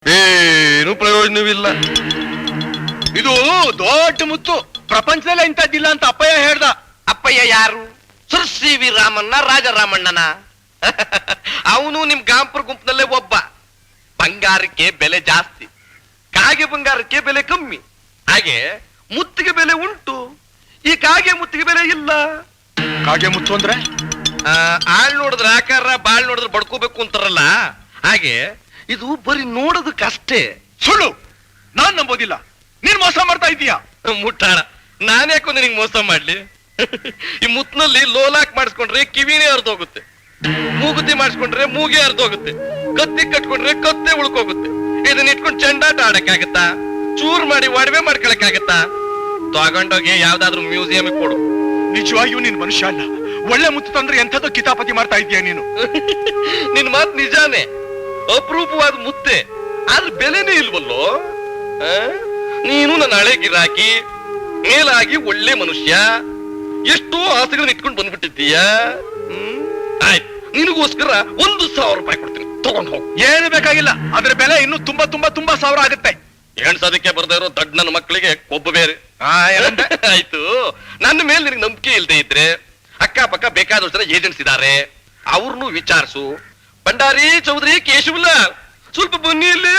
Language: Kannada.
ಏನು ಪ್ರಯೋಜನವಿಲ್ಲ. ಇದು ದೊಡ್ಡ ಮುತ್ತು, ಪ್ರಪಂಚದಲ್ಲೇ ಇಂಥದ್ದಿಲ್ಲ ಅಂತ ಅಪ್ಪಯ್ಯ ಹೇಳ್ದ. ಅಪ್ಪಯ್ಯ ಯಾರು? ಸರ್ ಸಿ ವಿ ರಾಮಣ್ಣ, ರಾಜರಾಮಣ್ಣನ. ಅವನು ನಿಮ್ ಗಾಂಪುರ್ ಗುಂಪಿನಲ್ಲೇ ಒಬ್ಬ. ಬಂಗಾರಕ್ಕೆ ಬೆಲೆ ಜಾಸ್ತಿ, ಕಾಗೆ ಬಂಗಾರಕ್ಕೆ ಬೆಲೆ ಕಮ್ಮಿ. ಹಾಗೆ ಮುತ್ತಿಗೆ ಬೆಲೆ ಉಂಟು, ಈ ಕಾಗೆ ಮುತ್ತಿಗೆ ಬೆಲೆ ಇಲ್ಲ. ಕಾಗೆ ಮುತ್ತು ಅಂದ್ರೆ ಆಳ್ ನೋಡಿದ್ರೆ ಆಕಾರ, ಬಾಳ್ ನೋಡಿದ್ರೆ ಬಡ್ಕೋಬೇಕು ಅಂತಾರಲ್ಲ, ಹಾಗೆ ಇದು ಬರೀ ನೋಡೋದಕ್ಕಷ್ಟೇ. ಸುಳ್ಳು, ನಾನ್ ನಂಬೋದಿಲ್ಲ. ನೀನ್ ಮೋಸ ಮಾಡ್ತಾ ಇದೀಯಾ. ಮುಟ್ಟಾಳ, ನಾನ್ಯಾಕೋ ನಿನಗೆ ಮೋಸ ಮಾಡ್ಲಿ? ಈ ಮುತ್ನಲ್ಲಿ ಲೋಲಾಕ್ ಮಾಡಿಸ್ಕೊಂಡ್ರೆ ಕಿವಿನೇ ಅರ್ಧೋಗುತ್ತೆ, ಮೂಗುತಿ ಮಾಡಿಸ್ಕೊಂಡ್ರೆ ಮೂಗೆ ಅರ್ಧೋಗುತ್ತೆ, ಕತ್ತಿ ಕಟ್ಕೊಂಡ್ರೆ ಕತ್ತೆ ಉಳ್ಕೋಗುತ್ತೆ. ಇದನ್ನ ಇಟ್ಕೊಂಡು ಚೆಂಡಾಟ ಆಡಕ್ಕಾಗತ್ತಾ? ಚೂರ್ ಮಾಡಿ ಒಡವೆ ಮಾಡ್ಕೊಳಕ್ಕಾಗತ್ತಾ? ತಗೊಂಡೋಗಿ ಯಾವ್ದಾದ್ರು ಮ್ಯೂಸಿಯಂ ಕೊಡು. ನಿಜವಾಗಿಯೂ ನೀನ್ ಮನುಷ್ಯ ಅಲ್ಲ. ಒಳ್ಳೆ ಮುತ್ತು ತಂದ್ರೆ ಎಂಥದ್ದು ಕಿತಾಪತಿ ಮಾಡ್ತಾ ಇದೀಯ ನೀನು. ನಿನ್ ಮಾತ್ ನಿಜಾನೇ, ಅಪರೂಪವಾದ ಮುತ್ತೆ, ಆದ್ರೆ ಬೆಲೆನೇ ಇಲ್ವಲ್ಲೋ. ಆ? ನೀನು ನನ್ನ ಹಳೆ ಗಿರಾಕಿ, ಮೇಲಾಗಿ ಒಳ್ಳೆ ಮನುಷ್ಯ, ಎಷ್ಟೋ ಆಸೆಗಳನ್ನ ಇಟ್ಕೊಂಡು ಬಂದ್ಬಿಟ್ಟಿದ್ದೀಯ. ಆಯ್ತು, ನಿನಗೋಸ್ಕರ 1,000 ರೂಪಾಯಿ ಕೊಡ್ತೀನಿ, ತಗೊಂಡು ಹೋಗು. ಏನು ಬೇಕಾಗಿಲ್ಲ, ಅದ್ರ ಬೆಲೆ ಇನ್ನು ತುಂಬಾ ತುಂಬಾ ತುಂಬಾ ಸಾವಿರ ಆಗುತ್ತೆ. ಎಣ್ಸೋದಕ್ಕೆ ಬರ್ದೇ ಇರೋ ದೊಡ್ಡ ನನ್ನ ಮಕ್ಕಳಿಗೆ ಕೊಬ್ಬು ಬೇರೆ. ಏನಂತೆ? ಆಯ್ತು, ನನ್ನ ಮೇಲೆ ನಿನಗೆ ನಂಬಿಕೆ ಇಲ್ಲದೆ ಇದ್ರೆ ಅಕ್ಕಪಕ್ಕ ಬೇಕಾದಷ್ಟು ಜನ ಏಜೆಂಟ್ಸ್ ಇದ್ದಾರೆ, ಅವ್ರನ್ನು ವಿಚಾರಿಸು. ಭಂಡಾರಿ ಚೌಧರಿ ಕೇಶವಲ್ಲ, ಸ್ವಲ್ಪ ಬನ್ನಿ ಇಲ್ಲಿ.